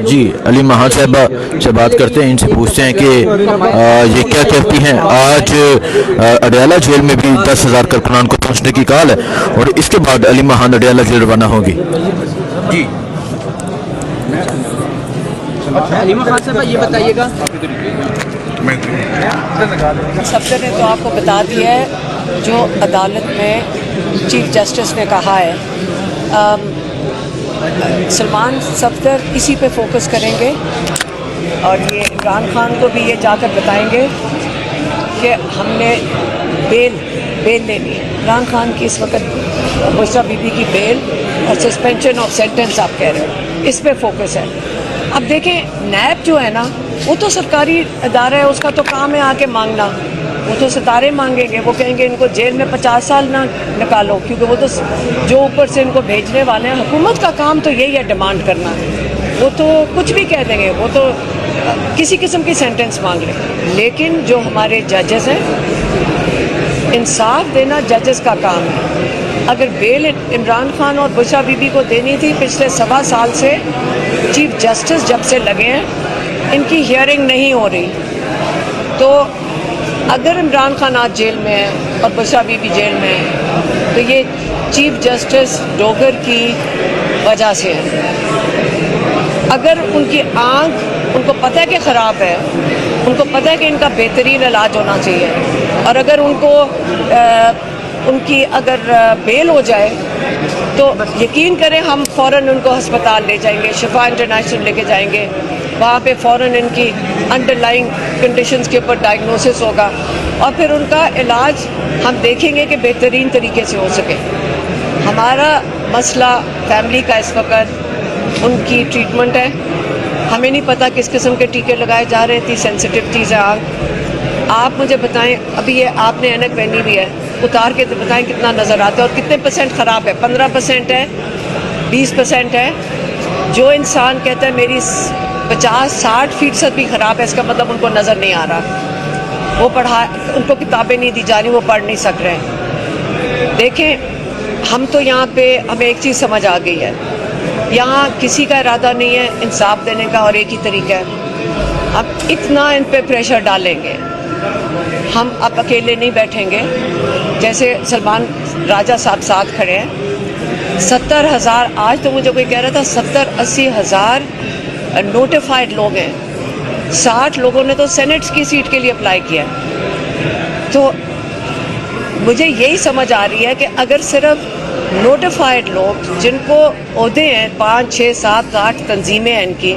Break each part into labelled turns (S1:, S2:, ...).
S1: جی علی مہان صاحبہ سے بات کرتے ہیں، ان سے پوچھتے ہیں کہ یہ کیا کہتی ہیں، آج اڈیالہ جیل میں بھی 10,000 کارکنان کو پہنچنے کی کال ہے اور اس کے بعد علی مہان اڈیالہ جیل روانہ ہوگی۔
S2: جی علی مہان صاحبہ یہ بتائیے گا،
S3: صفدر نے تو آپ کو بتا دیا ہے جو عدالت میں چیف جسٹس نے کہا ہے۔ سلمان صفدر اسی پہ فوکس کریں گے اور یہ عمران خان کو بھی یہ جا کر بتائیں گے کہ ہم نے بیل لینی ہے۔ عمران خان کی اس وقت بشرا بی بی کی بیل اور سسپینشن آف سینٹنس آپ کہہ رہے ہیں، اس پہ فوکس ہے۔ اب دیکھیں نیب جو ہے نا، وہ تو سرکاری ادارہ ہے، اس کا تو کام ہے آ کے مانگنا۔ وہ تو ستارے مانگیں گے، وہ کہیں گے ان کو جیل میں 50 سال نہ نکالو، کیونکہ وہ تو جو اوپر سے ان کو بھیجنے والے ہیں، حکومت کا کام تو یہی ہے ڈیمانڈ کرنا۔ وہ تو کچھ بھی کہہ دیں گے، وہ تو کسی قسم کی سینٹنس مانگ لیں۔ لیکن جو ہمارے ججز ہیں، انصاف دینا ججز کا کام ہے۔ اگر بیل عمران خان اور بشرا بی بی کو دینی تھی، پچھلے 1.25 سال سے چیف جسٹس جب سے لگے ہیں ان کی ہیئرنگ نہیں ہو رہی۔ تو اگر عمران خان آج جیل میں ہے اور بشرا بی بی جیل میں ہے تو یہ چیف جسٹس ڈوگر کی وجہ سے ہے۔ اگر ان کی آنکھ ان کو پتہ ہے کہ خراب ہے، ان کو پتہ ہے کہ ان کا بہترین علاج ہونا چاہیے، اور اگر ان کی اگر بیل ہو جائے تو یقین کریں ہم فوراً ان کو ہسپتال لے جائیں گے، شفا انٹرنیشنل لے کے جائیں گے، وہاں پہ فوراً ان کی انڈر لائنگ کنڈیشنز کے اوپر ڈائگنوسس ہوگا اور پھر ان کا علاج ہم دیکھیں گے کہ بہترین طریقے سے ہو سکے۔ ہمارا مسئلہ فیملی کا اس وقت ان کی ٹریٹمنٹ ہے۔ ہمیں نہیں پتہ کس قسم کے ٹیکے لگائے جا رہے تھے، سینسٹیو چیز ہے آنکھ۔ آپ مجھے بتائیں، ابھی یہ آپ نے اینک پہنی بھی ہے، اتار کے بتائیں کتنا نظر آتا ہے اور کتنے % خراب ہے؟ 15% ہے، 20% ہے؟ جو انسان کہتا ہے میری 50-60% بھی خراب ہے، اس کا مطلب ان کو نظر نہیں آ رہا، وہ ان کو کتابیں نہیں دی جا رہی، وہ پڑھ نہیں سک رہے۔ دیکھیں ہم تو یہاں پہ ہمیں ایک چیز سمجھ آ گئی ہے، یہاں کسی کا ارادہ نہیں ہے انصاف دینے کا، اور ایک ہی طریقہ ہے، اب اتنا ان پہ پریشر ڈالیں گے، ہم اب اکیلے نہیں بیٹھیں گے۔ جیسے سلمان راجہ صاحب ساتھ کھڑے ہیں، 70,000، آج تو مجھے کوئی کہہ رہا تھا 70-80 ہزار نوٹیفائڈ لوگ ہیں، 60 لوگوں نے تو سینٹ کی سیٹ کے لیے اپلائی کیا۔ تو مجھے یہی سمجھ آ رہی ہے کہ اگر صرف نوٹیفائڈ لوگ جن کو عہدے ہیں 5, 6, 7, 8 تنظیمیں ہیں ان کی،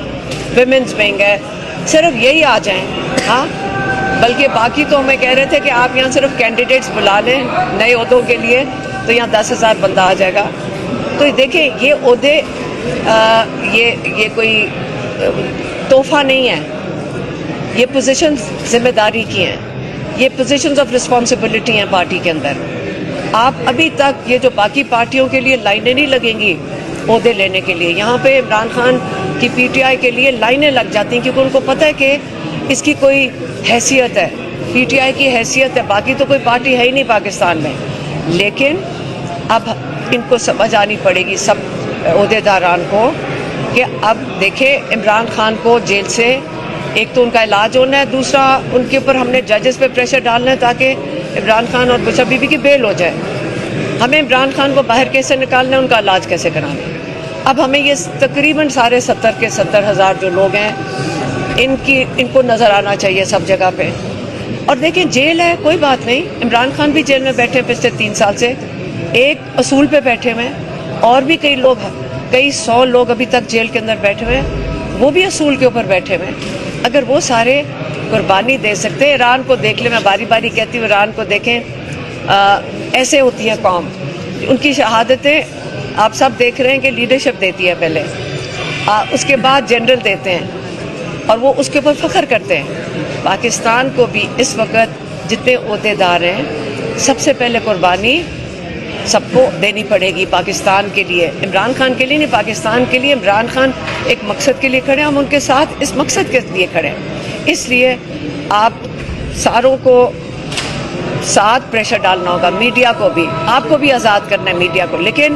S3: ویمنز ونگ ہے، صرف یہی آ جائیں، ہاں، بلکہ باقی تو ہمیں کہہ رہے تھے کہ آپ یہاں صرف کینڈیڈیٹس بلا لیں نئے عہدوں کے لیے تو یہاں 10,000 بندہ آ جائے گا۔ تو دیکھیں یہ عہدے یہ کوئی تحفہ نہیں ہے، یہ پوزیشنز ذمہ داری کی ہیں، یہ پوزیشنز آف رسپانسبلٹی ہیں پارٹی کے اندر۔ آپ ابھی تک یہ جو باقی پارٹیوں کے لیے لائنیں نہیں لگیں گی عہدے لینے کے لیے، یہاں پہ عمران خان کی پی ٹی آئی کے لیے لائنیں لگ جاتی ہیں، کیونکہ ان کو پتہ ہے کہ اس کی کوئی حیثیت ہے، پی ٹی آئی کی حیثیت ہے، باقی تو کوئی پارٹی ہے ہی نہیں پاکستان میں۔ لیکن اب ان کو سمجھ آنی پڑے گی سب عہدے داران کو کہ اب دیکھیں عمران خان کو جیل سے ایک تو ان کا علاج ہونا ہے، دوسرا ان کے اوپر ہم نے ججز پہ پریشر ڈالنا ہے تاکہ عمران خان اور بشرا بی بی کی بیل ہو جائے۔ ہمیں عمران خان کو باہر کیسے نکالنا ہے، ان کا علاج کیسے کرانا ہے۔ اب ہمیں یہ تقریباً سارے 70,000 جو لوگ ہیں ان کو نظر آنا چاہیے سب جگہ پہ۔ اور دیکھیں جیل ہے کوئی بات نہیں، عمران خان بھی جیل میں بیٹھے پچھلے 3 سال سے، ایک اصول پہ بیٹھے ہوئے ہیں، اور بھی کئی 100 لوگ ابھی تک جیل کے اندر بیٹھے ہوئے ہیں، وہ بھی اصول کے اوپر بیٹھے ہوئے ہیں۔ اگر وہ سارے قربانی دے سکتے ہیں، ایران کو دیکھ لیں، میں باری باری کہتی ہوں ایران کو دیکھیں، ایسے ہوتی ہے قوم، ان کی شہادتیں آپ سب دیکھ رہے ہیں کہ لیڈرشپ دیتی ہے پہلے، اس کے بعد جنرل دیتے ہیں اور وہ اس کے اوپر فخر کرتے ہیں۔ پاکستان کو بھی اس وقت جتنے عہدے دار ہیں سب سے پہلے قربانی سب کو دینی پڑے گی پاکستان کے لیے، عمران خان کے لیے نہیں، پاکستان کے لیے۔ عمران خان ایک مقصد کے لیے کھڑے ہیں، ہم ان کے ساتھ اس مقصد کے لیے کھڑے ہیں، اس لیے آپ ساروں کو ساتھ پریشر ڈالنا ہوگا، میڈیا کو بھی، آپ کو بھی آزاد کرنا ہے میڈیا کو، لیکن